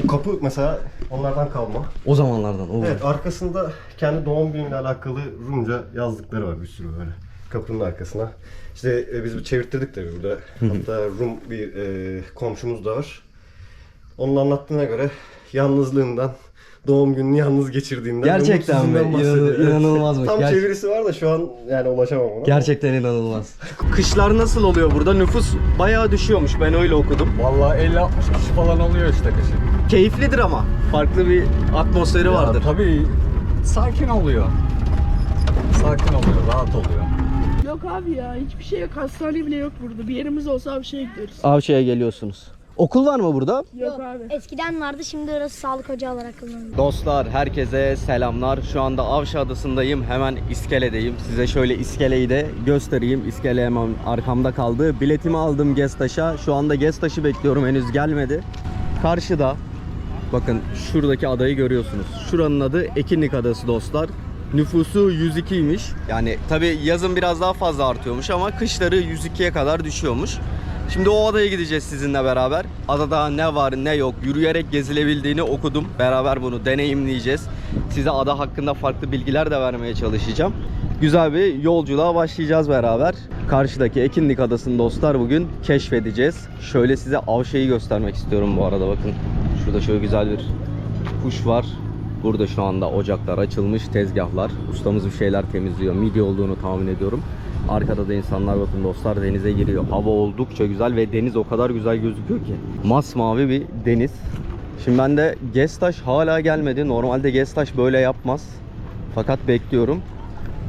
Bu kapı mesela onlardan kalma. O zamanlardan. O. Evet, arkasında kendi doğum günüyle alakalı Rumca yazdıkları var bir sürü böyle. Kapının arkasına. İşte biz bir çevirttirdik tabii burada. Hatta Rum bir komşumuz da var. Onun anlattığına göre yalnızlığından, doğum gününü yalnız geçirdiğinden, Gerçekten mi? İnanılmazmış. Tam çevirisi var da şu an yani ulaşamam ona. Gerçekten inanılmaz. Kışlar nasıl oluyor burada? Nüfus bayağı düşüyormuş. Ben öyle okudum. Vallahi 50-60 kişi falan oluyor işte kışın. Keyiflidir ama. Farklı bir atmosferi vardır. Tabii sakin oluyor. Sakin oluyor, rahat oluyor. Yok abi ya, hiçbir şey yok. Hastane bile yok burada. Bir yerimiz olsa Avşa'ya gidiyoruz. Avşa'ya geliyorsunuz. Okul var mı burada? Yok abi. Eskiden vardı, şimdi orası sağlık ocağı olarak kullanılıyor. Dostlar, herkese selamlar. Şu anda Avşa Adası'ndayım. Hemen iskeledeyim. Size şöyle iskeleyi de göstereyim. İskele hemen arkamda kaldı. Biletimi aldım Gestaş'a. Şu anda Gestaş'ı bekliyorum. Henüz gelmedi. Karşıda bakın şuradaki adayı görüyorsunuz. Şuranın adı Ekinlik Adası dostlar. Nüfusu 102'ymiş. Yani tabi yazın biraz daha fazla artıyormuş ama kışları 102'ye kadar düşüyormuş. Şimdi o adaya gideceğiz sizinle beraber. Adada ne var ne yok, yürüyerek gezilebildiğini okudum. Beraber bunu deneyimleyeceğiz. Size ada hakkında farklı bilgiler de vermeye çalışacağım. Güzel bir yolculuğa başlayacağız beraber. Karşıdaki Ekinlik Adası'nı dostlar bugün keşfedeceğiz. Şöyle size Avşa'yı göstermek istiyorum bu arada, bakın. Şurada şöyle güzel bir kuş var. Burada şu anda ocaklar açılmış, tezgahlar. Ustamız bir şeyler temizliyor. Midye olduğunu tahmin ediyorum. Arkada da insanlar bakın dostlar denize giriyor. Hava oldukça güzel ve deniz o kadar güzel gözüküyor ki. Masmavi bir deniz. Şimdi ben de Gestaş hala gelmedi. Normalde Gestaş böyle yapmaz. Fakat bekliyorum.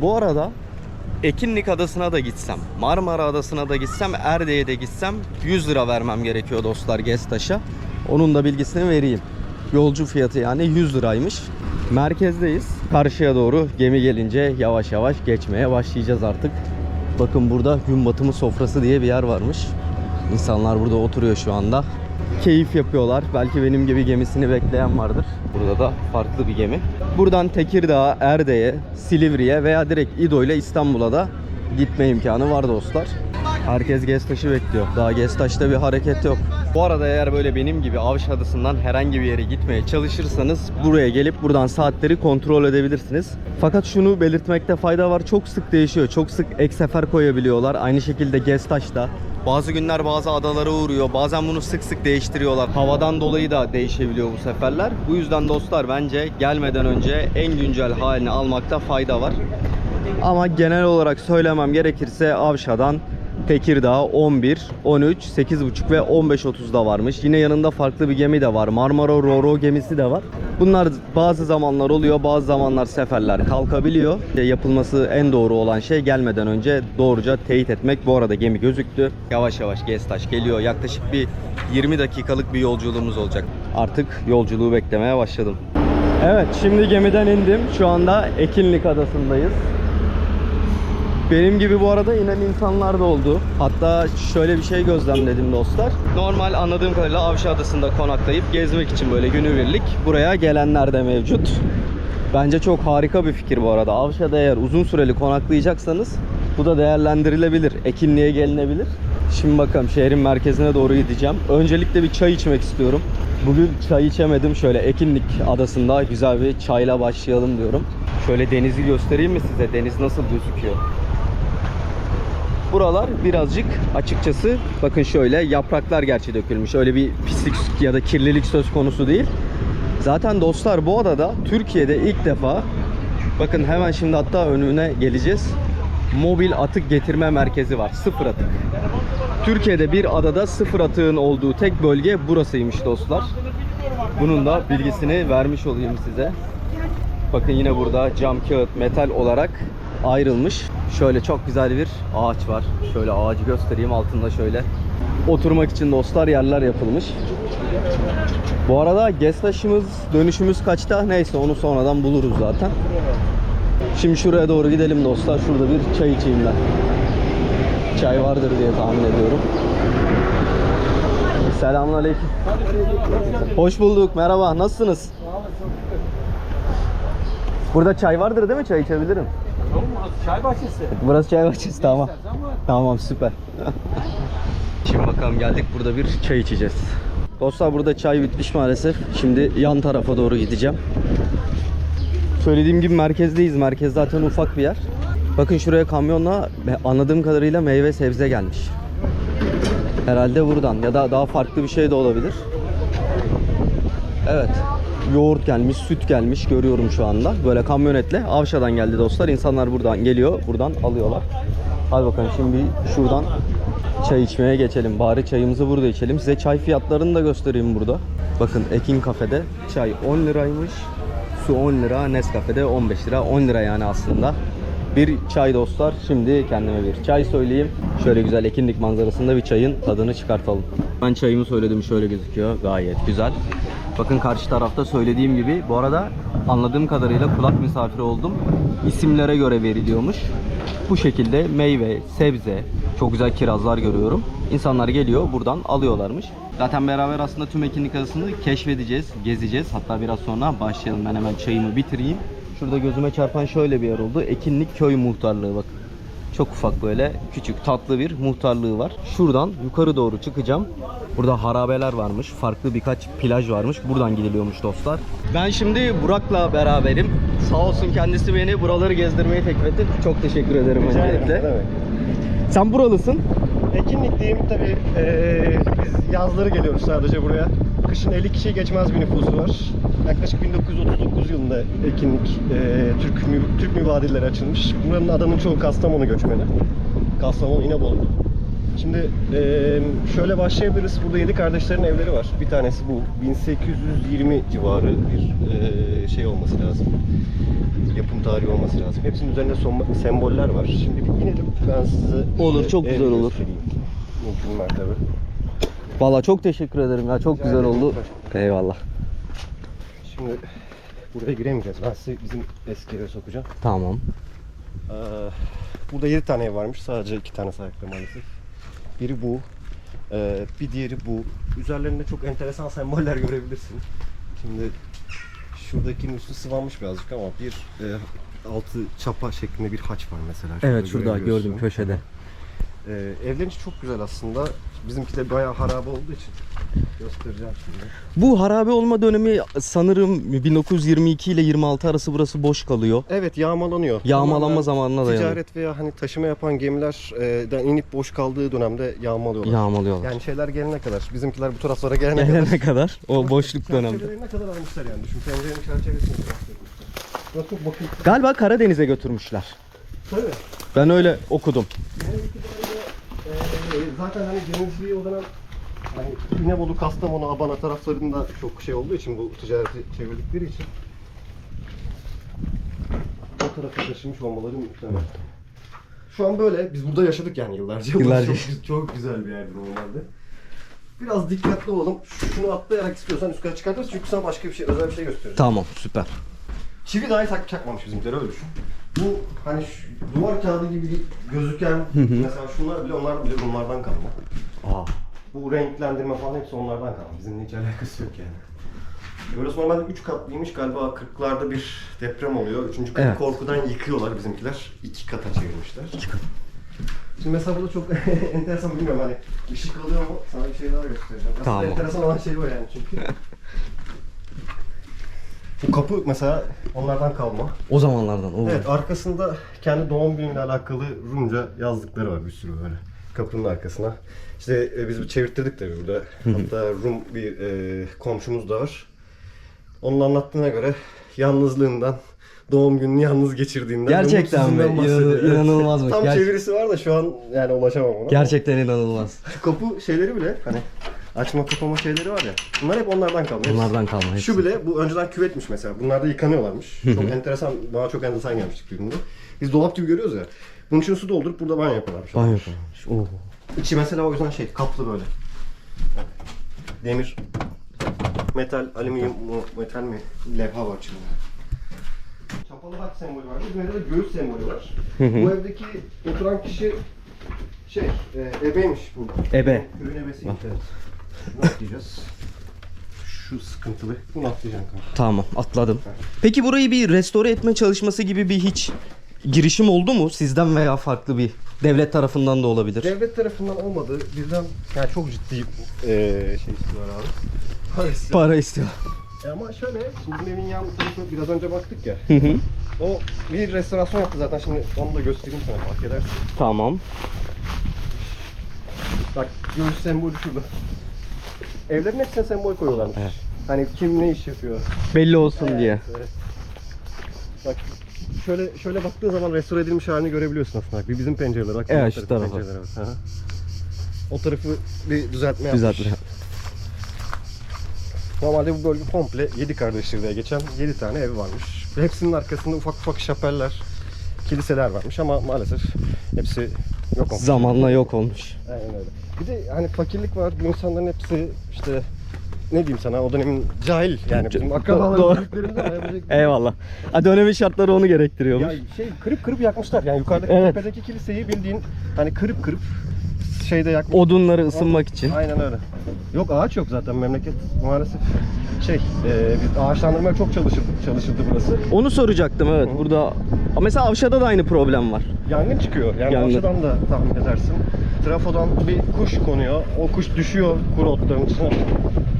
Bu arada Ekinlik Adası'na da gitsem, Marmara Adası'na da gitsem, Erde'ye de gitsem 100 lira vermem gerekiyor dostlar Gestaş'a. Onun da bilgisini vereyim. Yolcu fiyatı yani 100 liraymış. Merkezdeyiz. Karşıya doğru gemi gelince yavaş yavaş geçmeye başlayacağız artık. Bakın burada gün batımı sofrası diye bir yer varmış. İnsanlar burada oturuyor şu anda. Keyif yapıyorlar. Belki benim gibi gemisini bekleyen vardır. Burada da farklı bir gemi. Buradan Tekirdağ, Erde'ye, Silivri'ye veya direkt İdo ile İstanbul'a da gitme imkanı var dostlar. Herkes Gestaş'ı bekliyor. Daha Gestaş'ta bir hareket yok. Bu arada eğer böyle benim gibi Avşa Adası'ndan herhangi bir yere gitmeye çalışırsanız buraya gelip buradan saatleri kontrol edebilirsiniz. Fakat şunu belirtmekte fayda var. Çok sık değişiyor. Çok sık ek sefer koyabiliyorlar. Aynı şekilde Gestaş'ta. Bazı günler bazı adalara uğruyor. Bazen bunu sık sık değiştiriyorlar. Havadan dolayı da değişebiliyor bu seferler. Bu yüzden dostlar bence gelmeden önce en güncel halini almakta fayda var. Ama genel olarak söylemem gerekirse Avşa'dan Tekirdağ 11, 13, 8.30 ve 15.30'da varmış. Yine yanında farklı bir gemi de var. Marmara Ro-Ro gemisi de var. Bunlar bazı zamanlar oluyor, bazı zamanlar seferler kalkabiliyor. Yapılması en doğru olan şey gelmeden önce doğruca teyit etmek. Bu arada gemi gözüktü. Yavaş yavaş Gestaş geliyor. Yaklaşık bir 20 dakikalık bir yolculuğumuz olacak. Artık yolculuğu beklemeye başladım. Evet, şimdi gemiden indim. Şu anda Ekinlik Adası'ndayız. Benim gibi bu arada inen insanlar da oldu. Hatta şöyle bir şey gözlemledim dostlar. Normal anladığım kadarıyla Avşa Adası'nda konaklayıp gezmek için böyle günübirlik buraya gelenler de mevcut. Bence çok harika bir fikir bu arada. Avşa'da eğer uzun süreli konaklayacaksanız bu da değerlendirilebilir. Ekinliğe gelinebilir. Şimdi bakalım şehrin merkezine doğru gideceğim. Öncelikle bir çay içmek istiyorum. Bugün çay içemedim. Şöyle Ekinlik Adası'nda güzel bir çayla başlayalım diyorum. Şöyle denizi göstereyim mi size? Deniz nasıl gözüküyor? Buralar birazcık açıkçası bakın şöyle yapraklar gerçi dökülmüş. Öyle bir pislik ya da kirlilik söz konusu değil. Zaten dostlar bu adada Türkiye'de ilk defa bakın hemen şimdi hatta önüne geleceğiz. Mobil atık getirme merkezi var. Sıfır atık. Türkiye'de bir adada sıfır atığın olduğu tek bölge burasıymış dostlar. Bunun da bilgisini vermiş olayım size. Bakın yine burada cam, kağıt, metal olarak ayrılmış. Şöyle çok güzel bir ağaç var. Şöyle ağacı göstereyim, altında şöyle oturmak için dostlar yerler yapılmış. Bu arada Gestaş'ımız, dönüşümüz kaçta? Neyse onu sonradan buluruz zaten. Şimdi şuraya doğru gidelim dostlar. Şurada bir çay içeyim ben. Çay vardır diye tahmin ediyorum. Selamünaleyküm. Hoş bulduk. Merhaba. Nasılsınız? Burada çay vardır değil mi? Çay içebilirim. Çay bahçesi. Burası çay bahçesi, tamam. Tamam, süper. Şimdi bakalım geldik, burada bir çay içeceğiz. Dostlar burada çay bitmiş maalesef. Şimdi yan tarafa doğru gideceğim. Söylediğim gibi merkezdeyiz. Merkez zaten ufak bir yer. Bakın şuraya kamyonla anladığım kadarıyla meyve sebze gelmiş. Herhalde buradan ya da daha farklı bir şey de olabilir. Evet. Yoğurt gelmiş, süt gelmiş görüyorum şu anda. Böyle kamyonetle Avşa'dan geldi dostlar. İnsanlar buradan geliyor, buradan alıyorlar. Hadi bakalım şimdi şuradan çay içmeye geçelim. Bari çayımızı burada içelim. Size çay fiyatlarını da göstereyim burada. Bakın Ekin Kafe'de çay 10 liraymış. Su 10 lira, Nescafe'de 15 lira. 10 lira yani aslında. Bir çay dostlar. Şimdi kendime bir çay söyleyeyim. Şöyle güzel Ekinlik manzarasında bir çayın tadını çıkartalım. Ben çayımı söyledim, şöyle gözüküyor. Gayet güzel. Bakın karşı tarafta söylediğim gibi. Bu arada anladığım kadarıyla kulak misafiri oldum. İsimlere göre veriliyormuş. Bu şekilde meyve, sebze, çok güzel kirazlar görüyorum. İnsanlar geliyor buradan alıyorlarmış. Zaten beraber aslında tüm Ekinlik Adası'nı keşfedeceğiz, gezeceğiz. Hatta biraz sonra başlayalım. Ben hemen çayımı bitireyim. Şurada gözüme çarpan şöyle bir yer oldu. Ekinlik Köy Muhtarlığı bakın. Çok ufak böyle küçük tatlı bir muhtarlığı var. Şuradan yukarı doğru çıkacağım. Burada harabeler varmış. Farklı birkaç plaj varmış. Buradan gidiliyormuş dostlar. Ben şimdi Burak'la beraberim. Sağ olsun kendisi beni buraları gezdirmeyi teklif etti. Çok teşekkür ederim öncelikle. Sen buralısın. Ekinlikliyim tabii. Biz yazları geliyoruz sadece buraya. Kışın 50 kişiye geçmez bir nüfusu var. Yaklaşık 1939 yılında Ekinlik Türk mübadilleri açılmış. Buranın adamın çoğu Kastamonu göçmeni. Kastamonu İnebolu. Şimdi şöyle başlayabiliriz. Burada 7 kardeşlerin evleri var. Bir tanesi bu. 1820 civarı bir şey olması lazım. Yapım tarihi olması lazım. Hepsinin üzerinde semboller var. Şimdi bir inelim. Ben size Olur, çok güzel olur. Mümkün mertebe. Vallahi çok teşekkür ederim ya. Çok güzel oldu. Eyvallah. Şimdi buraya giremeyeceğiz. Ben size bizim eski eve sokacağım. Tamam. Burada 7 tane ev varmış. Sadece 2 tane sahipli maalesef. Biri bu. Bir diğeri bu. Üzerlerinde çok enteresan semboller görebilirsin. Şimdi şuradakinin üstü sıvanmış birazcık ama bir altı çapa şeklinde bir haç var mesela. Evet şurada görebiliyorsun. gördüm köşede. Evlerin içi çok güzel aslında. Bizimki de bayağı harabe olduğu için göstereceğim şimdi. Bu harabe olma dönemi sanırım 1922 ile 26 arası burası boş kalıyor. Evet, yağmalanıyor. Yağmalanma Tamamen zamanına dayanıyor. ticaret veya hani taşıma yapan gemilerden inip boş kaldığı dönemde yağmalıyorlar. Yağmalıyorlar. Yani şeyler gelene kadar, bizimkiler bu taraflara gelene kadar. Gelene kadar o boşluk dönemde. Çerçevelerine kadar almışlar yani. Düşün, pencerenin çerçevesini yapmışlar. Burası çok bakım. Galiba Karadeniz'e götürmüşler. Tabii. Ben öyle okudum. Genel itibariyle zaten hani denizliği o dönem hani İnebolu, Kastamonu, Abana taraflarında çok şey olduğu için, bu ticareti çevirdikleri için o tarafa taşımış olmaları muhtemel. Şu an böyle. Biz burada yaşadık yani yıllarca. Yıllarca. Çok güzel bir yerdir normalde. Biraz dikkatli olalım. Şunu atlayarak istiyorsan üst kata çıkartırız çünkü sana başka bir şey, özel bir şey göstereceğim. Tamam süper. Çivi dahi çakmamış bizimkiler, öyle düşün. Bu hani duvar kağıdı gibi gözüken mesela şunlar bile, onlar bile bunlardan kalma. Aa. Bu renklendirme falan hepsi onlardan kalma. Bizimle hiç alakası yok yani. Burası normalde 3 katlıymış, galiba 40'larda bir deprem oluyor. 3. katı Evet. korkudan yıkıyorlar bizimkiler. 2 kata çevirmişler. 2 kat. Şimdi mesela burada çok enteresan, bilmiyorum hani ışık alıyor mu? Sana bir şey daha göstereceğim. Aslında Tamam. enteresan olan şey o yani çünkü. Bu kapı mesela onlardan kalma. O zamanlardan. O. Evet, arkasında kendi doğum günüyle alakalı Rumca yazdıkları var bir sürü böyle kapının arkasına. İşte biz çevirttirdik tabii burada. Hatta Rum bir komşumuz da var. Onun anlattığına göre yalnızlığından, doğum gününü yalnız geçirdiğinden, Gerçekten mi? mutsuzluğundan bahsediyor. Evet. İnanılmazmış. Tam çevirisi var da şu an yani ulaşamam ona. Gerçekten inanılmaz. Şu kapı şeyleri bile hani açma kapama şeyleri var ya. Bunlar hep onlardan kalma. hepsi. Bunlardan kalma hepsi. Şu bile, bu önceden küvetmiş mesela. Bunlar da yıkanıyorlarmış. Çok enteresan, bana çok enteresan gelmiştik düğünde. Biz dolap gibi görüyoruz ya. Bunun için su doldurup burada banyo yapıyorlarmış. Banyo yapıyorlarmış. Oo. İçi mesela o yüzden şey, kaplı böyle. Demir, metal, alüminyum mu, metal mi? Levha var içinde. Çapalı haç sembolü var. Bir de göğüs sembolü var. Bu evdeki oturan kişi ebeymiş bu. Ebe. Köyün ebesiymiş. Evet. Bunu atlayacağız. Şu sıkıntılı. Bunu atlayacaksın kanka. Tamam atladım. Peki burayı bir restore etme çalışması gibi bir hiç girişim oldu mu sizden veya farklı bir devlet tarafından da olabilir? Devlet tarafından olmadı. Bizden yani çok ciddi şey istiyorlar abi. Para istiyor. Para istiyor. Ama şöyle, şimdi bizim evin yan tarafı biraz önce baktık ya. Hı hı. O bir restorasyon yaptı zaten, şimdi onu da göstereyim sana, fark edersin. Tamam. Bak, görüş sembolü şurada. Evlerin hepsine sembol koyuyorlarmış. Evet. Hani kim ne iş yapıyor. Belli olsun diye. Evet. Bak şöyle baktığın zaman restore edilmiş halini görebiliyorsun aslında. Bak, bir bizim pencereler bak. Evet, o şu tarafın tarafa. pencereleri bak. Hı hı. O tarafı bir düzeltme yapmış. Düzeltme. Normalde bu bölge komple 7 kardeştir diye geçen 7 tane ev varmış. Ve hepsinin arkasında ufak ufak şapeller, kiliseler varmış ama maalesef hepsi yok olmuş. Zamanla yok olmuş. Aynen öyle. Bir de hani fakirlik var, bu insanların hepsi işte ne diyeyim sana, o dönemin cahil yani bizim Doğru. akrabalarımız, büyüklerimiz ama yapacak bir şey yok. Eyvallah. Ha, dönemin şartları onu gerektiriyormuş. Ya şey kırıp kırıp yakmışlar yani yukarıdaki Evet. tepedeki kiliseyi bildiğin hani kırıp kırıp şeyde yakmış. Odunları ısınmak için. Aynen öyle. Yok, ağaç yok zaten memleket maalesef. Bir ağaçlandırmaya çok çalışıldı burası. Onu soracaktım, evet. Burada mesela Avşa'da da aynı problem var. Yangın çıkıyor. Yani Yangın. Avşa'dan da tahmin edersin. Trafodan bir kuş konuyor. O kuş düşüyor kuru otların içine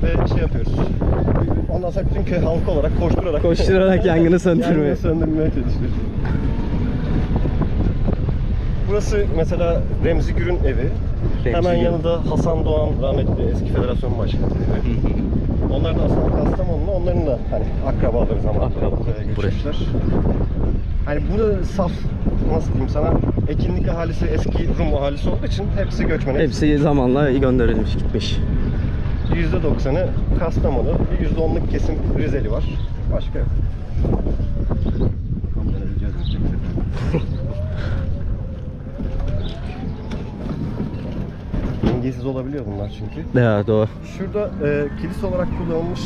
ve şey yapıyoruz. Ondan sonra bütün köy halkı olarak Koşturarak yangını söndürmeye. Yangını söndürmeye çalışıyoruz. Burası mesela Remzi Gür'ün evi. Hemen Gür. yanında Hasan Doğan, rahmetli eski federasyon başkanı evi. Onlar da aslında Kastamonu'lu, onların da hani akrabaları zamanında Akraba. buraya göçmüşler. Hani burada saf, nasıl diyeyim sana, ekinlik ahalisi eski Rum ahalisi olduğu için hepsi göçmen. Hepsi zamanla gönderilmiş, gitmiş. %90'ı Kastamonu, bir %10'luk kesim Rizeli var. Başka yok. Dengesiz olabiliyor bunlar çünkü. Evet, doğru. Şurada kilise olarak kullanılmış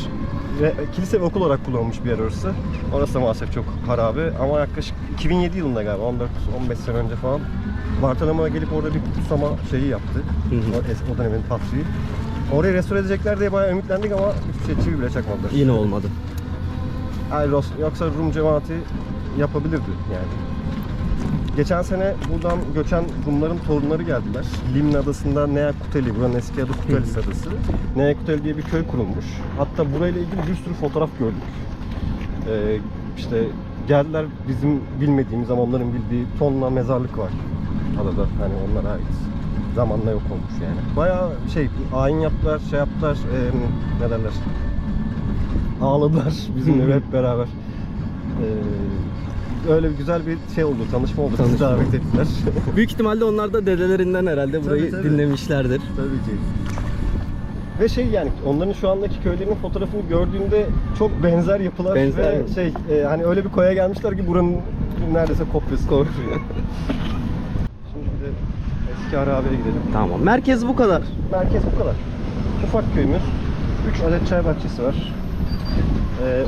ve kilise ve okul olarak kullanılmış bir yer orası. Orası da maalesef çok harabe ama yaklaşık 2007 yılında galiba 14-15 sene önce falan Bartolomeo gelip orada bir kutsama şeyi yaptı. O dönemin patriği. Orayı restore edecekler diye bayağı ümitlendik ama hiçbir şey, çivi bile çakmadılar. Yine olmadı. Yoksa Rum cemaati yapabilirdi yani. Geçen sene buradan göçen Rumların torunları geldiler. Limna adasında Nea Kuteli, buranın eski adı Kutelis adası. Nea Kuteli diye bir köy kurulmuş. Hatta burayla ilgili bir sürü fotoğraf gördük. İşte geldiler, bizim bilmediğimiz ama onların bildiği tonla mezarlık var adada. Hani onlara ait. Zamanla yok olmuş yani. Bayağı ayin yaptılar, şey yaptılar, ne derler? Ağladılar bizimle hep beraber. Öyle güzel bir şey oldu, tanışma oldu. Bizi davet ettiler. Büyük ihtimalle onlar da dedelerinden herhalde burayı Tabii. dinlemişlerdir. Tabii ki. Ve yani onların şu andaki köylerinin fotoğrafını gördüğünde çok benzer yapılar Benzer ve hani öyle bir koya gelmişler ki buranın neredeyse kopyası. Şimdi bir de eski harabeye gidelim. Tamam. Merkez bu kadar. Merkez bu kadar. Ufak köyümüz. 3 adet çay bahçesi var.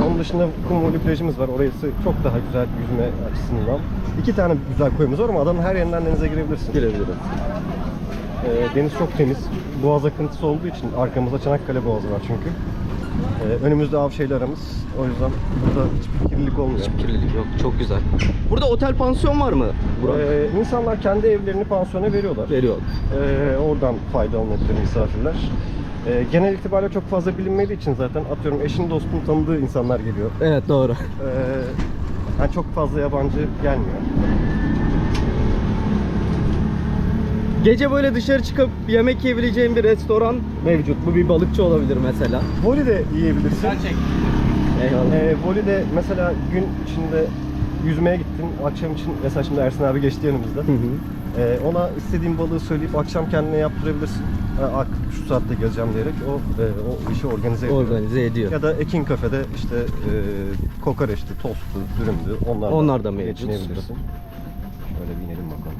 Onun dışında Kumuli plajımız var. Orası çok daha güzel yüzme açısından. 2 tane güzel koyumuz var ama adanın her yerinden denize girebilirsin. Girebilirim. Deniz çok temiz. Boğaz akıntısı olduğu için arkamızda Çanakkale Boğazı var çünkü. Önümüzde Avşehir'le aramız. O yüzden burada hiçbir kirlilik olmuyor. Kirlilik yok. Çok güzel. Burada otel pansiyon var mı Burak? İnsanlar kendi evlerini pansiyona veriyorlar. Veriyor. Oradan faydalanabilir misafirler. Genel itibariyle çok fazla bilinmediği için zaten atıyorum eşin dostun tanıdığı insanlar geliyor. Evet, doğru. Yani çok fazla yabancı gelmiyor. Gece böyle dışarı çıkıp yemek yiyebileceğin bir restoran mevcut. Bu bir balıkçı olabilir mesela. Voli de yiyebilirsin. Eyvallah. Voli de mesela gün içinde yüzmeye gittin, akşam için mesela şimdi Ersin abi geçti yanımızda. Ona istediğin balığı söyleyip akşam kendine yaptırabilirsin. Şu saatte geleceğim diyerek o işi organize ediyor. Organize ediyor. Ya da Ekin Kafe'de işte kokoreçti, tostu, dürümdü. Onlar da mevcut. geçinebilirsin. Şöyle bir inelim bakalım.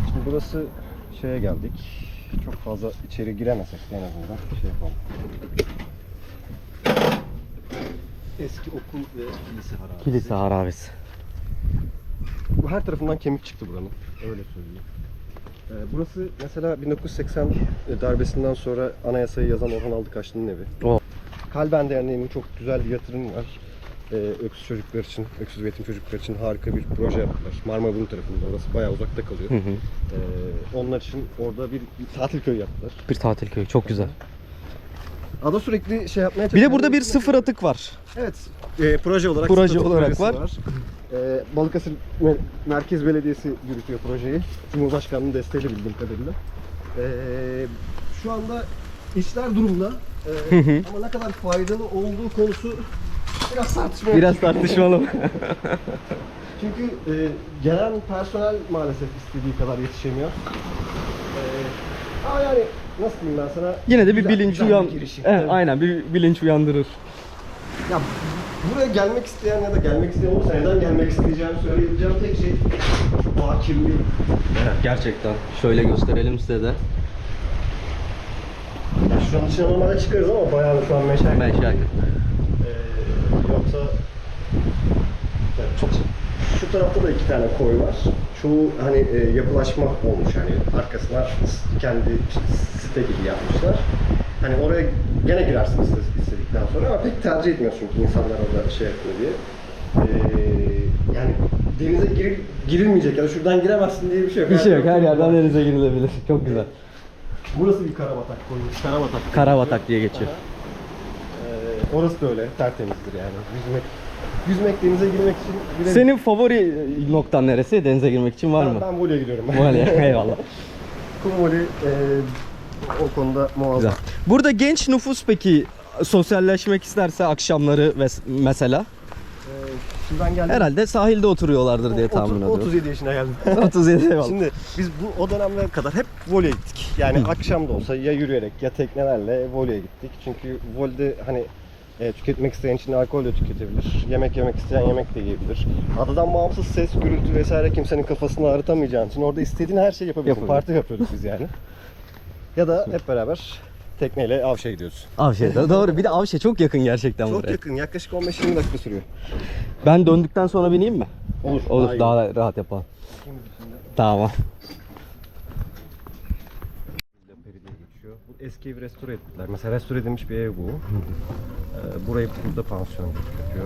Şimdi burası şeye geldik. Çok fazla içeri giremesek de en azından şey yapalım. Eski okul ve kilise harabesi. Kilise harabesi. Bu her tarafından kemik çıktı buranın. Öyle söyleyeyim. Burası mesela 1980 darbesinden sonra anayasayı yazan Orhan Aldıkaşlı'nın evi. O. Kalben Derneği'nin çok güzel bir yatırımı var. öksüz çocuklar için, öksüz ve yetim çocuklar için harika bir proje yaptılar. Marmaburnu tarafında, orası bayağı uzakta kalıyor. Onlar için orada bir tatil köyü yaptılar. Bir tatil köyü çok güzel. Ada sürekli şey yapmaya Bir çalışıyor. de burada bir sıfır atık var. Evet, proje olarak Proje Sıfır olarak projesi var. Balıkesir Merkez Belediyesi yürütüyor projeyi. Cumhurbaşkanlığı desteğiyle bildiğim kadarıyla. Şu anda işler durumda. Ama ne kadar faydalı olduğu konusu biraz tartışmalı. Biraz tartışmalı. Çünkü gelen personel maalesef istediği kadar yetişemiyor. Ama yani nasıl diyeyim ben sana? Yine de bir güzel- bilinç güzel bir girişim. Evet. Aynen bir bilinç uyandırır. Ya buraya gelmek isteyen ya da gelmek isteyen olursa neden gelmek isteyeceğini söyleyebileceğim tek şey doğa kirliliği. Evet, gerçekten. Şöyle gösterelim size de. Ya şu an dışına normalde çıkarız ama bayağı da şu an meşak. Meşak. Yoksa yani şu tarafta da 2 tane koy var. Çoğu hani yapılaşma olmuş, hani arkasına kendi işte site gibi yapmışlar. Hani oraya gene girersin istedikten sonra ama pek tercih etmiyorsun çünkü insanlar orada şey yapıyor diye. Yani denize girilmeyecek ya da şuradan giremezsin diye bir şey yok. Bir şey yok. Her yerden denize girilebilir. Çok güzel. Burası bir karabatak koyu. Karabatak. Karabatak diye geçiyor. Orası da öyle tertemizdir yani. Yüzmek denize girmek için girelim. Senin favori noktan neresi? Denize girmek için var mı? Ben voleye gidiyorum. Voley. Eyvallah. Kum voley o konuda muazzam. Güzel. Burada genç nüfus peki sosyalleşmek isterse akşamları mesela Şimdi ben geldim. herhalde sahilde oturuyorlardır diye tahmin ediyorum. 37 yaşına geldim. 37 eyvallah. Şimdi biz o dönemlere kadar hep voleye gittik. Yani akşam da olsa ya yürüyerek ya teknelerle voleye gittik. Çünkü voleyde hani tüketmek isteyen için alkol de tüketebilir. Yemek yemek isteyen yemek de yiyebilir. Adadan bağımsız ses, gürültü vesaire kimsenin kafasını ağrıtamayacağın için orada istediğin her şeyi yapabilirsin. Parti yapıyorduk biz yani. Ya da hep beraber tekneyle Avşa'ya gidiyoruz. Avşa doğru. Bir de Avşa çok yakın gerçekten Çok buraya. yakın. Yaklaşık 15-20 dakika sürüyor. Ben döndükten sonra bineyim mi? Olur. Olur. Daha rahat yapalım. Tamam. Peri diye geçiyor. Bu eski evi restore ettiler. Mesela restore edilmiş bir ev bu. Burayı burada pansiyon yapıyor.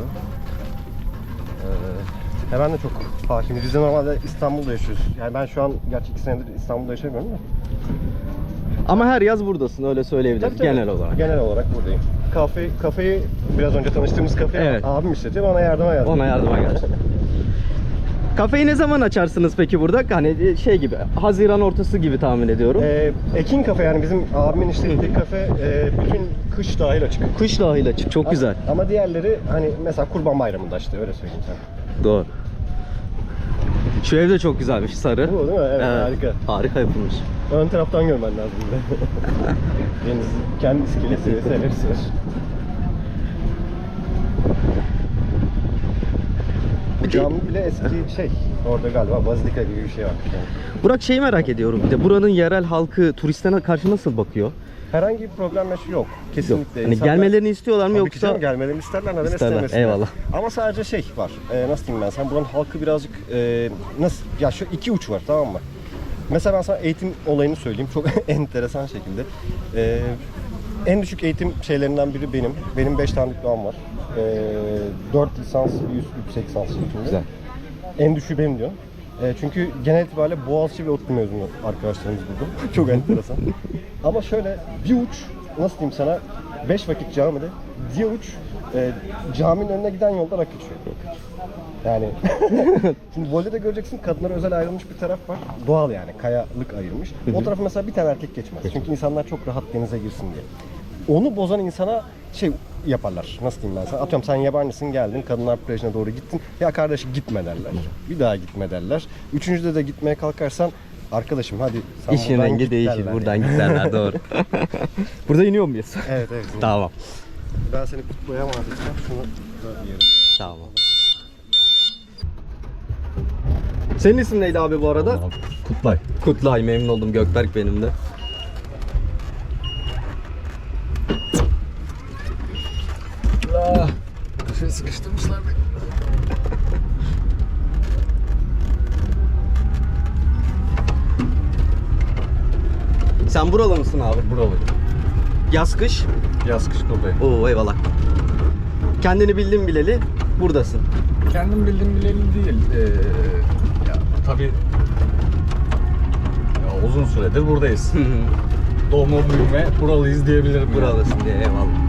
Ben de çok hakimiz. Biz de normalde İstanbul'da yaşıyoruz. Yani ben şu an gerçi 2 senedir İstanbul'da yaşamıyorum da. Ama her yaz buradasın öyle söyleyebiliriz Tabii, tabii. genel olarak. Genel olarak buradayım. Kafeyi biraz önce tanıştığımız kafeyi Evet. abim işletiyor. Bana yardıma geldi. Ona yardıma geldi. Kafeyi ne zaman açarsınız peki burada? Hani şey gibi, Haziran ortası gibi tahmin ediyorum. Ekin kafe yani bizim abimin işlettiği kafe bütün kış dahil açık. Kış dahil açık, çok güzel. Ama diğerleri hani mesela Kurban Bayramı'nda işte öyle söyleyeyim sana. Doğru. Şu ev de çok güzelmiş, sarı. Bu değil mi? Evet, harika. Harika yapılmış. Ön taraftan görmen lazım bir de. Deniz kendi iskelesi severiz. Cami bile eski şey. Orada galiba bazilika gibi bir şey var. Yani. Burak şeyi merak ediyorum bir de buranın yerel halkı turistlerine karşı nasıl bakıyor? Herhangi bir problem yok. Kesinlikle. Hani İnsanlar- gelmelerini istiyorlar mı Tabii ki yoksa? canım, gelmelerini isterler, neden İsterler, istemesinler. eyvallah. Ama sadece şey var, nasıl diyeyim ben sana, buranın halkı birazcık nasıl, ya şu iki uç var, tamam mı? Mesela ben sana eğitim olayını söyleyeyim, çok enteresan şekilde. En düşük eğitim şeylerinden biri benim. Benim 5 tane diplomam var. 4 lisans, bir yüksek lisans şeklinde. Güzel. En düşüğü benim diyor. Çünkü genel itibariyle Boğaziçi ve ODTÜ mezunu arkadaşlarımız burada. Çok enteresan. Ama şöyle bir uç, nasıl diyeyim sana, 5 vakit camide, diğer uç caminin önüne giden yolda rakı içiyor. Yani şimdi voleyde göreceksin, kadınlara özel ayrılmış bir taraf var. Doğal yani, kayalık ayırmış. O tarafa mesela bir tane erkek geçmez. Çünkü insanlar çok rahat denize girsin diye. Onu bozan insana şey yaparlar. Nasıl diyeyim ben sana? Atıyorum sen yabancısın, geldin, kadınlar plajına doğru gittin. Ya kardeş gitme derler. Bir daha gitme derler. Üçüncüde de gitmeye kalkarsan arkadaşım hadi sen İşin buradan rengi git değişir. derler Buradan yani. giderler doğru. Burada iniyor muyuz? Evet. Tamam. Ben seni kutluya emanet edeceğim. Şunu da yiyelim. Tamam. Senin isim neydi abi bu arada? Kutlay. Kutlay, memnun oldum. Gökberk benim de. Köşeye sıkıştırmışlar beni. Sen buralı mısın abi? Buralıyım. Yaz kış. Yaz kış buradayım. Oo eyvallah. Kendini bildin bileli buradasın. Kendim bildim bileli değil. Ya, tabii ya, uzun süredir buradayız. Doğma büyüme buralıyız diyebilirim. Buralısın diye, eyvallah.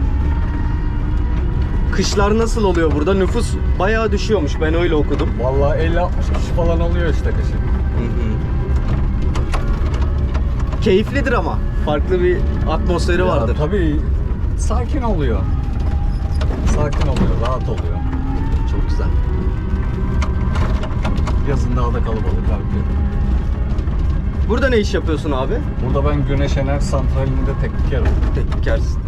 Kışlar nasıl oluyor burada? Nüfus bayağı düşüyormuş, ben öyle okudum. Vallahi 50-60 kişi falan oluyor işte kışın. Keyiflidir ama. Farklı bir atmosferi vardır. Tabii sakin oluyor. Sakin oluyor, rahat oluyor. Çok güzel. Yazın daha da kalabalık abi. Burada ne iş yapıyorsun abi? Burada ben Güneş Enerji Santrali'nde teknikerim. Teknikersin.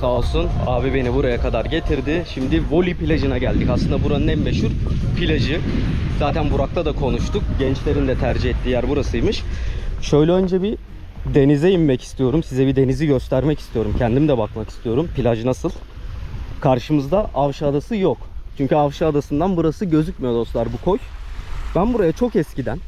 Sağ olsun abi beni buraya kadar getirdi. Şimdi Voli plajına geldik. Aslında buranın en meşhur plajı. Zaten Burak'ta da konuştuk. Gençlerin de tercih ettiği yer burasıymış. Şöyle önce bir denize inmek istiyorum. Size bir denizi göstermek istiyorum. Kendim de bakmak istiyorum. Plaj nasıl? Karşımızda Avşa Adası yok. Çünkü Avşa Adası'ndan burası gözükmüyor dostlar, bu koy. Ben buraya çok eskiden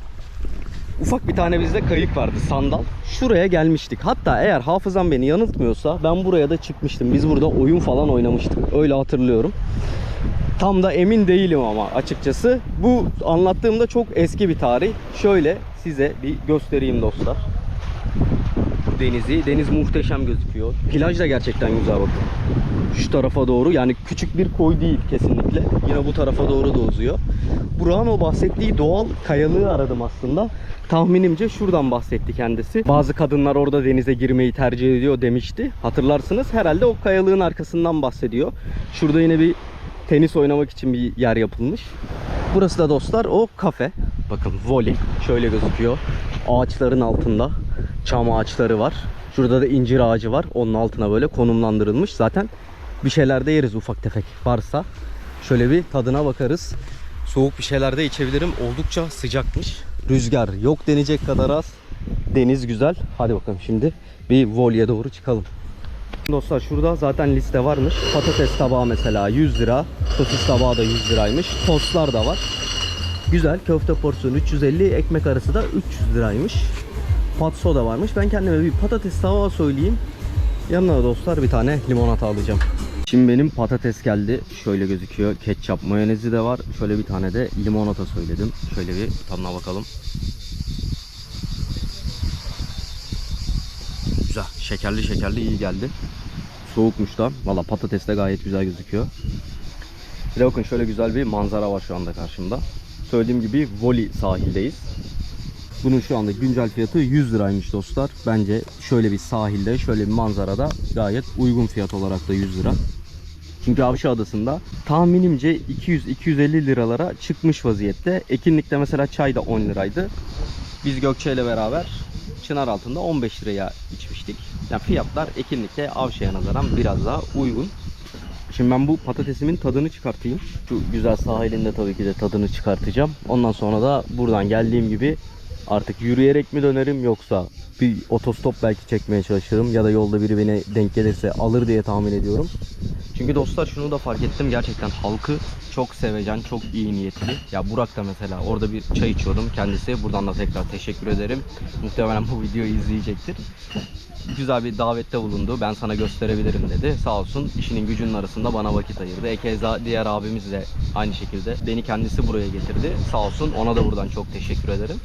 ufak bir tane bizde kayık vardı, sandal. Şuraya gelmiştik. Hatta eğer hafızam beni yanıltmıyorsa ben buraya da çıkmıştım. Biz burada oyun falan oynamıştık. Öyle hatırlıyorum. Tam da emin değilim ama açıkçası. Bu anlattığımda çok eski bir tarih. Şöyle size bir göstereyim dostlar. Denizi. Deniz muhteşem gözüküyor. Plaj da gerçekten güzel bakın. Şu tarafa doğru, yani küçük bir koy değil kesinlikle. Yine bu tarafa doğru da uzuyor. Burak'ın o bahsettiği doğal kayalığı aradım aslında. Tahminimce şuradan bahsetti kendisi. Bazı kadınlar orada denize girmeyi tercih ediyor demişti. Hatırlarsınız, herhalde o kayalığın arkasından bahsediyor. Şurada yine bir tenis oynamak için bir yer yapılmış. Burası da dostlar o kafe. Bakın Voli şöyle gözüküyor. Ağaçların altında çam ağaçları var. Şurada da incir ağacı var. Onun altına böyle konumlandırılmış. Zaten bir şeyler de yeriz ufak tefek varsa. Şöyle bir tadına bakarız. Soğuk bir şeyler de içebilirim. Oldukça sıcakmış. Rüzgar yok denecek kadar az. Deniz güzel. Hadi bakalım şimdi bir Voli'ye doğru çıkalım. Dostlar şurada zaten liste varmış. Patates tabağı mesela 100 lira. Sosis tabağı da 100 liraymış. Tostlar da var. Güzel. Köfte porsiyonu 350. Ekmek arası da 300 liraymış. Patso da varmış. Ben kendime bir patates tabağı söyleyeyim. Yanına da dostlar bir tane limonata alacağım. Şimdi benim patates geldi. Şöyle gözüküyor. Ketçap, mayonezi de var. Şöyle bir tane de limonata söyledim. Şöyle bir tadına bakalım. Güzel. Şekerli şekerli iyi geldi. Soğukmuş da. Valla patates de gayet güzel gözüküyor. Bir de bakın şöyle güzel bir manzara var şu anda karşımda. Söylediğim gibi Voli sahildeyiz. Bunun şu anda güncel fiyatı 100 liraymış dostlar. Bence şöyle bir sahilde, şöyle bir manzarada gayet uygun fiyat olarak da 100 lira. Çünkü Avşa Adası'nda tahminimce 200-250 liralara çıkmış vaziyette. Ekinlik'te mesela çay da 10 liraydı. Biz Gökçe ile beraber Çınaraltı'nda 15 liraya içmiştik. Yani fiyatlar Ekinlik'te Avşa'ya nazaran biraz daha uygun. Şimdi ben bu patatesimin tadını çıkartayım. Şu güzel sahilinde tabii ki de tadını çıkartacağım. Ondan sonra da buradan geldiğim gibi artık yürüyerek mi dönerim, yoksa bir otostop belki çekmeye çalışırım ya da yolda biri beni denk gelirse alır diye tahmin ediyorum. Çünkü dostlar şunu da fark ettim, gerçekten halkı çok sevecen, çok iyi niyetli. Ya Burak da mesela orada bir çay içiyordum kendisi. Buradan da tekrar teşekkür ederim. Muhtemelen bu videoyu izleyecektir. Güzel bir davette bulundu. Ben sana gösterebilirim dedi. Sağ olsun işinin gücünün arasında bana vakit ayırdı. Keza diğer abimiz de aynı şekilde beni kendisi buraya getirdi. Sağ olsun, ona da buradan çok teşekkür ederim.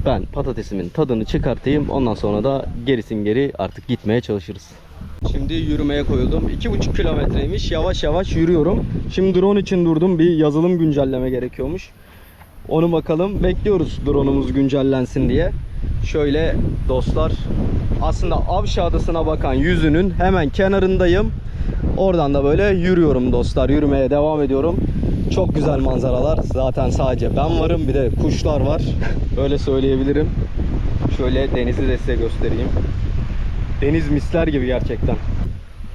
Ben patatesimin tadını çıkartayım. Ondan sonra da gerisin geri artık gitmeye çalışırız. Şimdi yürümeye koyuldum. 2,5 kilometreymiş. Yavaş yavaş yürüyorum. Şimdi drone için durdum. Bir yazılım güncelleme gerekiyormuş. Onu bakalım. Bekliyoruz drone'umuz güncellensin diye. Şöyle dostlar, aslında Avşa Adası'na bakan yüzünün hemen kenarındayım. Oradan da böyle yürüyorum dostlar. Yürümeye devam ediyorum. Çok güzel manzaralar. Zaten sadece ben varım. Bir de kuşlar var. Öyle söyleyebilirim. Şöyle denizi de size göstereyim. Deniz misler gibi gerçekten.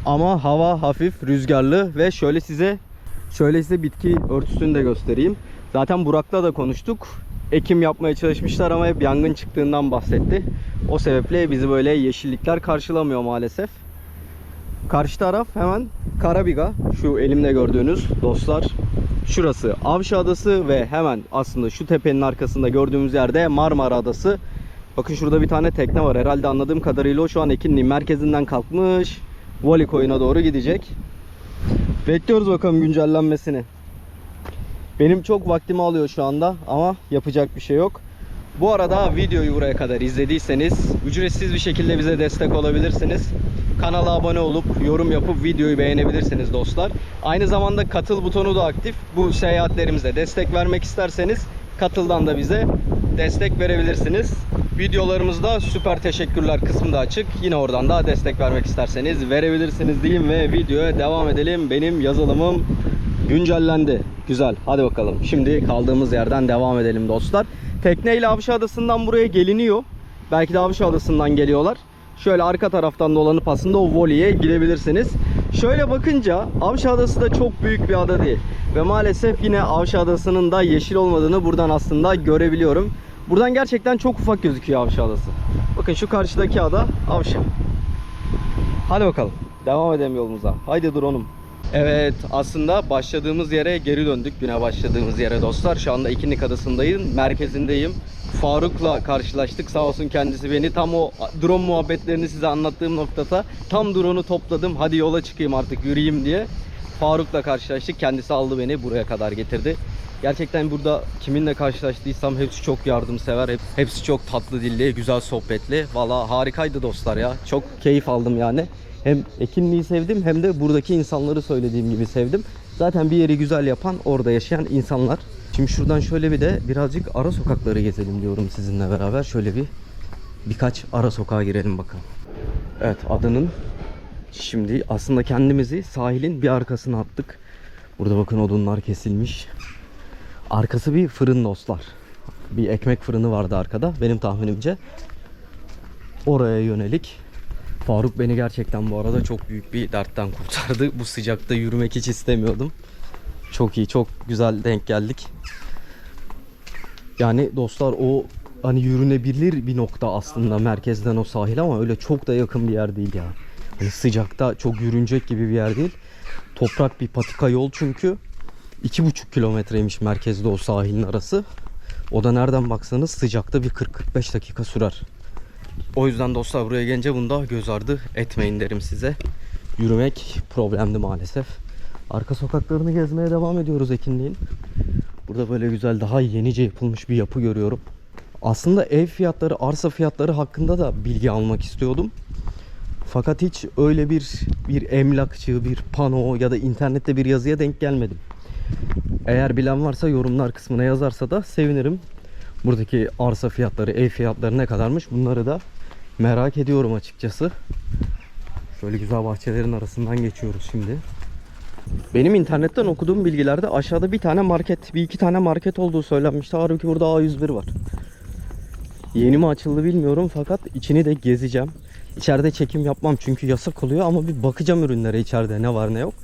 Ama hava hafif rüzgarlı ve şöyle size bitki örtüsünü de göstereyim. Zaten Burak'la da konuştuk. Ekim yapmaya çalışmışlar ama hep yangın çıktığından bahsetti. O sebeple bizi böyle yeşillikler karşılamıyor maalesef. Karşı taraf hemen Karabiga. Şu elimde gördüğünüz dostlar. Şurası Avşa Adası ve hemen aslında şu tepenin arkasında gördüğümüz yerde Marmara Adası. Bakın şurada bir tane tekne var. Herhalde anladığım kadarıyla o şu an Ekinli'nin merkezinden kalkmış. Voli koyuna doğru gidecek. Bekliyoruz bakalım güncellenmesini. Benim çok vaktimi alıyor şu anda ama yapacak bir şey yok. Bu arada videoyu buraya kadar izlediyseniz ücretsiz bir şekilde bize destek olabilirsiniz. Kanala abone olup yorum yapıp videoyu beğenebilirsiniz dostlar. Aynı zamanda katıl butonu da aktif. Bu seyahatlerimize destek vermek isterseniz katıldan da bize destek verebilirsiniz. Videolarımızda süper teşekkürler kısmı da açık. Yine oradan da destek vermek isterseniz verebilirsiniz diyeyim ve videoya devam edelim. Benim yazılımım güncellendi. Güzel. Hadi bakalım. Şimdi kaldığımız yerden devam edelim dostlar. Tekneyle Avşa Adası'ndan buraya geliniyor. Belki de Avşa Adası'ndan geliyorlar. Şöyle arka taraftan dolanıp aslında o Voli'ye gidebilirsiniz. Şöyle bakınca Avşa Adası da çok büyük bir ada değil. Ve maalesef yine Avşa Adası'nın da yeşil olmadığını buradan aslında görebiliyorum. Buradan gerçekten çok ufak gözüküyor Avşa Adası. Bakın şu karşıdaki ada Avşa. Hadi bakalım. Devam edelim yolumuza. Haydi drone'um. Evet, aslında başladığımız yere geri döndük. Güne başladığımız yere dostlar. Şu anda Ekinlik Adası'ndayım. Merkezindeyim. Faruk'la karşılaştık. Sağ olsun kendisi beni tam o drone muhabbetlerini size anlattığım noktada tam drone'u topladım. Hadi yola çıkayım artık yürüyeyim diye. Faruk'la karşılaştık. Kendisi aldı beni buraya kadar getirdi. Gerçekten burada kiminle karşılaştıysam hepsi çok yardımsever. Hepsi çok tatlı dilli, güzel sohbetli. Valla harikaydı dostlar ya. Çok keyif aldım yani. Hem Ekinli'yi sevdim hem de buradaki insanları söylediğim gibi sevdim. Zaten bir yeri güzel yapan orada yaşayan insanlar. Şimdi şuradan şöyle bir de birazcık ara sokakları gezelim diyorum sizinle beraber. Şöyle birkaç ara sokağa girelim bakalım. Evet, adanın şimdi aslında kendimizi sahilin bir arkasına attık. Burada bakın odunlar kesilmiş. Arkası bir fırın dostlar. Bir ekmek fırını vardı arkada benim tahminimce. Oraya yönelik. Faruk beni gerçekten bu arada çok büyük bir dertten kurtardı. Bu sıcakta yürümek hiç istemiyordum. Çok iyi, çok güzel denk geldik. Yani dostlar o hani yürünebilir bir nokta aslında merkezden o sahil ama öyle çok da yakın bir yer değil ya. Yani sıcakta çok yürünecek gibi bir yer değil. Toprak bir patika yol çünkü. 2,5 kilometreymiş merkezde o sahilin arası. O da nereden baksanız sıcakta bir 40-45 dakika sürer. O yüzden dostlar buraya gelince bunu da göz ardı etmeyin derim size. Yürümek problemdi maalesef. Arka sokaklarını gezmeye devam ediyoruz Ekinliğin. Burada böyle güzel daha yenice yapılmış bir yapı görüyorum. Aslında ev fiyatları, arsa fiyatları hakkında da bilgi almak istiyordum. Fakat hiç öyle bir emlakçı, bir pano ya da internette bir yazıya denk gelmedim. Eğer bilen varsa yorumlar kısmına yazarsa da sevinirim. Buradaki arsa fiyatları, ev fiyatları ne kadarmış bunları da merak ediyorum açıkçası. Şöyle güzel bahçelerin arasından geçiyoruz şimdi. Benim internetten okuduğum bilgilerde aşağıda bir iki tane market olduğu söylenmişti. Halbuki burada A101 var. Yeni mi açıldı bilmiyorum fakat içini de gezeceğim. İçeride çekim yapmam çünkü yasak oluyor ama bir bakacağım ürünlere içeride ne var ne yok.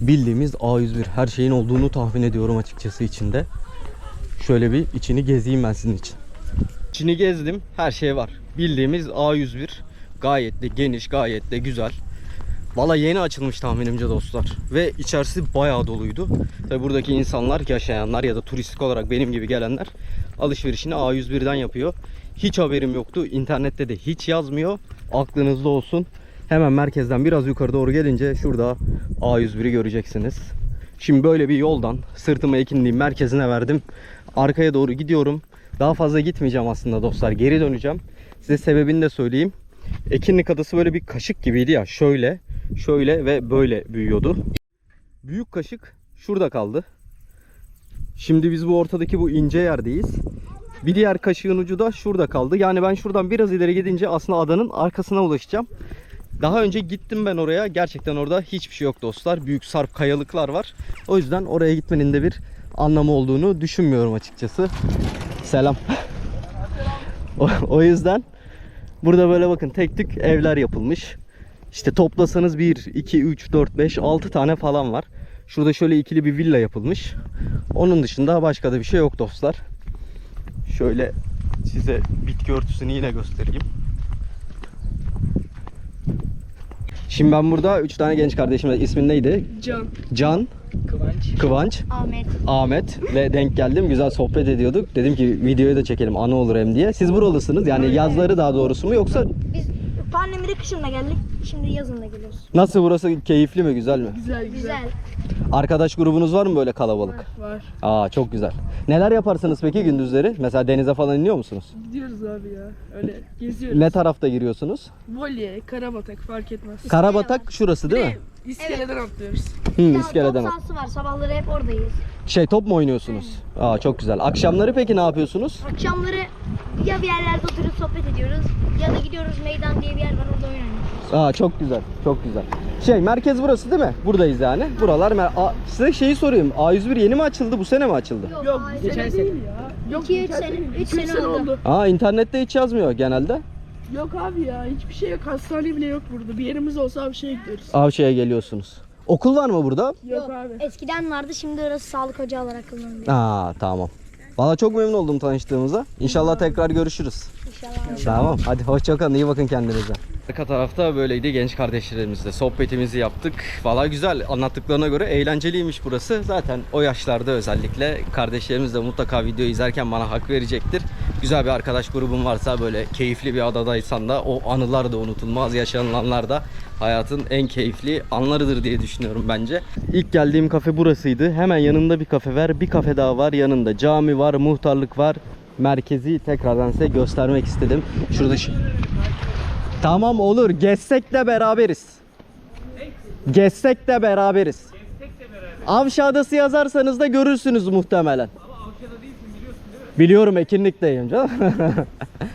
Bildiğimiz A101 her şeyin olduğunu tahmin ediyorum açıkçası içinde. Şöyle bir içini gezeyim ben sizin için. İçini gezdim. Her şey var. Bildiğimiz A101. Gayet de geniş, gayet de güzel. Valla yeni açılmış tahminimce dostlar. Ve içerisi bayağı doluydu. Tabi buradaki insanlar, yaşayanlar ya da turistik olarak benim gibi gelenler alışverişini A101'den yapıyor. Hiç haberim yoktu. İnternette de hiç yazmıyor. Aklınızda olsun. Hemen merkezden biraz yukarı doğru gelince şurada A101'i göreceksiniz. Şimdi böyle bir yoldan sırtımı Ekinliğin merkezine verdim. Arkaya doğru gidiyorum. Daha fazla gitmeyeceğim aslında dostlar. Geri döneceğim. Size sebebini de söyleyeyim. Ekinlik Adası böyle bir kaşık gibiydi ya. Şöyle ve böyle büyüyordu. Büyük kaşık şurada kaldı. Şimdi biz bu ortadaki bu ince yerdeyiz. Bir diğer kaşığın ucu da şurada kaldı. Yani ben şuradan biraz ileri gidince aslında adanın arkasına ulaşacağım. Daha önce gittim ben oraya. Gerçekten orada hiçbir şey yok dostlar. Büyük sarp kayalıklar var. O yüzden oraya gitmenin de bir anlamı olduğunu düşünmüyorum açıkçası. Selam. O yüzden burada böyle bakın tek tük evler yapılmış. İşte toplasanız 1, 2, 3, 4, 5, 6 tane falan var. Şurada şöyle ikili bir villa yapılmış. Onun dışında başka da bir şey yok dostlar. Şöyle size bitki örtüsünü yine göstereyim. Şimdi ben burada 3 tane genç kardeşim var. İsmin neydi? Can. Can, Kıvanç, Ahmet. Ahmet'le denk geldim. Güzel sohbet ediyorduk. Dedim ki videoyu da çekelim, anı olur hem diye. Siz buralısınız yani, yazları daha doğrusu mu yoksa Biz pandemide kışın da geldik. Şimdi yazın da geliyoruz. nasıl, burası keyifli mi, güzel mi? Güzel güzel. Güzel. Arkadaş grubunuz var mı böyle kalabalık? Var. Aa, çok güzel. Neler yaparsınız peki gündüzleri? Mesela denize falan iniyor musunuz? Gidiyoruz abi ya. Öyle geziyoruz. Ne tarafta giriyorsunuz? Voley, karabatak fark etmez. Karabatak şurası değil mi? İskeleden atlıyoruz. Hı, Ya, iskeleden. top sahası var. Sabahları hep oradayız. Top mu oynuyorsunuz? Aa, çok güzel. Akşamları peki ne yapıyorsunuz? Akşamları ya bir yerlerde oturup sohbet ediyoruz ya da gidiyoruz, meydan diye bir yer var, orada oyun oynuyoruz. Aa, çok güzel. Çok güzel. Merkez burası değil mi? Buradayız yani. Buralar size şeyi sorayım. A101 yeni mi açıldı? Bu sene mi açıldı? Yok hayır. geçen sene değil ya. Yok 2-3 geçen sene, değil. 3 2-3 sene oldu. Aa, internette hiç yazmıyor genelde. Yok abi ya, hiçbir şey yok. Hastane bile yok burada. Bir yerimiz olsa bir şeye gidiyoruz. Avşa'ya geliyorsunuz. Okul var mı burada? Yok abi. Eskiden vardı, şimdi orası sağlık ocağı olarak kullanılıyor. Aa, tamam. Valla çok memnun oldum tanıştığımıza. İnşallah tekrar görüşürüz. İnşallah. Tamam. Hadi hoşça kalın. İyi bakın kendinize. Arka tarafta böyleydi, genç kardeşlerimizle sohbetimizi yaptık. Valla güzel, anlattıklarına göre eğlenceliymiş burası. Zaten o yaşlarda özellikle kardeşlerimiz de mutlaka video izlerken bana hak verecektir. Güzel bir arkadaş grubun varsa, böyle keyifli bir adadaysan da o anılar da unutulmaz, yaşanılanlar da hayatın en keyifli anlarıdır diye düşünüyorum bence. İlk geldiğim kafe burasıydı. Hemen yanında bir kafe var. Bir kafe daha var. Yanında cami var, muhtarlık var. Merkezi tekrardan size göstermek istedim. Şurada Tamam, olur. Gezsek de beraberiz. Gezsek de beraberiz. Avşa Adası yazarsanız da görürsünüz muhtemelen. Biliyorum, Ekinlik'teyim canım.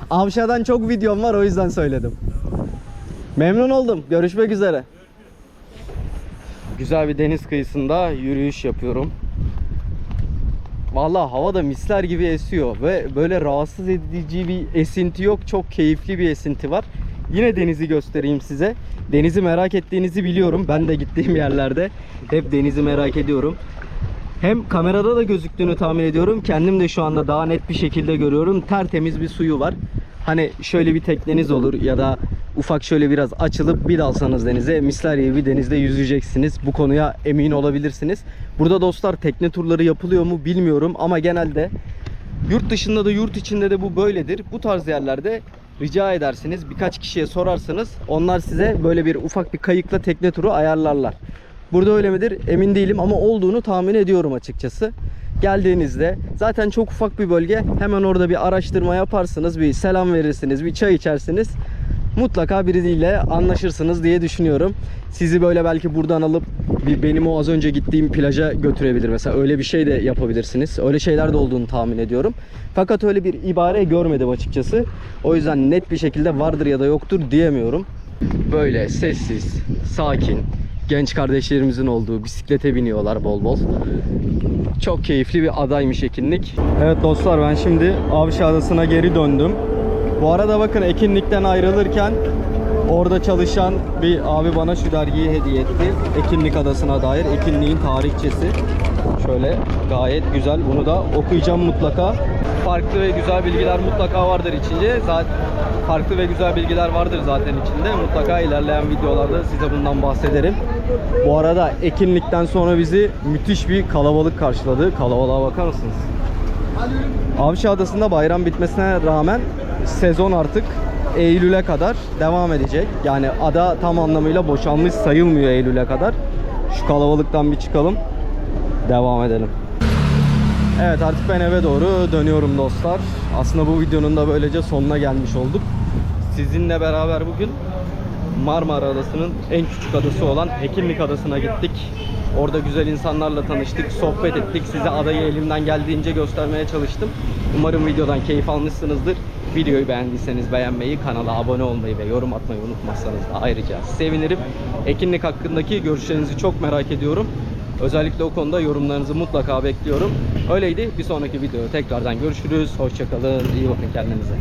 Avşa'dan çok videom var, o yüzden söyledim. Memnun oldum. Görüşmek üzere. Güzel bir deniz kıyısında yürüyüş yapıyorum. Vallahi hava da misler gibi esiyor ve böyle rahatsız edici bir esinti yok. Çok keyifli bir esinti var. Yine denizi göstereyim size. Denizi merak ettiğinizi biliyorum. Ben de gittiğim yerlerde hep denizi merak ediyorum. Hem kamerada da gözüktüğünü tahmin ediyorum. Kendim de şu anda daha net bir şekilde görüyorum. Tertemiz bir suyu var. Hani şöyle bir tekneniz olur ya da ufak şöyle biraz açılıp bir dalsanız denize, misler gibi bir denizde yüzeceksiniz. Bu konuya emin olabilirsiniz. Burada dostlar tekne turları yapılıyor mu bilmiyorum ama genelde yurt dışında da yurt içinde de bu böyledir. Bu tarz yerlerde rica edersiniz, birkaç kişiye sorarsanız onlar size böyle bir ufak bir kayıkla tekne turu ayarlarlar. Burada öyle midir emin değilim ama olduğunu tahmin ediyorum açıkçası. Geldiğinizde zaten çok ufak bir bölge, hemen orada bir araştırma yaparsınız, bir selam verirsiniz, bir çay içersiniz, mutlaka biriyle anlaşırsınız diye düşünüyorum. Sizi böyle belki buradan alıp benim o az önce gittiğim plaja götürebilir mesela, öyle bir şey de yapabilirsiniz. Öyle şeyler de olduğunu tahmin ediyorum. Fakat öyle bir ibare görmedim açıkçası. O yüzden net bir şekilde vardır ya da yoktur diyemiyorum. Böyle sessiz, sakin, genç kardeşlerimizin olduğu, bisiklete biniyorlar bol bol. Çok keyifli bir adaymış Ekinlik. Evet dostlar, ben şimdi Avşa Adası'na geri döndüm. Bu arada bakın, Ekinlik'ten ayrılırken orada çalışan bir abi bana şu dergiyi hediye etti. Ekinlik Adası'na dair, Ekinlik'in tarihçesi. Şöyle gayet güzel. Bunu da okuyacağım mutlaka. Farklı ve güzel bilgiler mutlaka vardır içinde. Zaten farklı ve güzel bilgiler vardır zaten içinde. Mutlaka ilerleyen videolarda size bundan bahsederim. Bu arada Ekinlik'ten sonra bizi müthiş bir kalabalık karşıladı. Kalabalığa bakar mısınız? Avşa Adası'nda bayram bitmesine rağmen sezon artık Eylül'e kadar devam edecek. Yani ada tam anlamıyla boşalmış sayılmıyor Eylül'e kadar. Şu kalabalıktan bir çıkalım. Devam edelim. Evet, artık ben eve doğru dönüyorum dostlar. Aslında bu videonun da böylece sonuna gelmiş olduk. Sizinle beraber bugün Marmara Adası'nın en küçük adası olan Ekinlik Adası'na gittik. Orada güzel insanlarla tanıştık, sohbet ettik. Size adayı elimden geldiğince göstermeye çalıştım. Umarım videodan keyif almışsınızdır. Videoyu beğendiyseniz beğenmeyi, kanala abone olmayı ve yorum atmayı unutmazsanız ayrıca sevinirim. Ekinlik hakkındaki görüşlerinizi çok merak ediyorum. Özellikle o konuda yorumlarınızı mutlaka bekliyorum. Öyleydi. Bir sonraki videoda tekrardan görüşürüz. Hoşça kalın. İyi bakın kendinize.